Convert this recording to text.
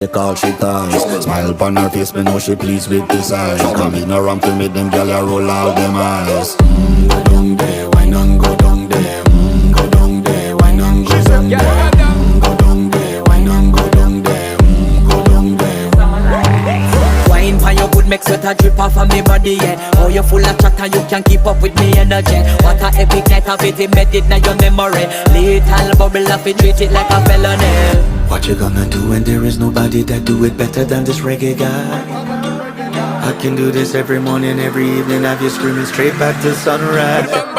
They call she ties. Smile upon her face, me know she pleased with this eyes. Come ignorant to me, them gyal a roll out them eyes. Go down there, why not go down there? Go down there, why not go down there? Go down there, why not go down there? Go down there. Wine for your good make sweat a drip off of me body, yeah. Oh, you full of chatter, you can keep up with me energy. What a epic night of it, embedded in your memory. Little bubble of it, treat it like a felony. What you gonna do when there is nobody that do it better than this reggae guy? I can do this every morning, every evening, have you screaming straight back to sunrise.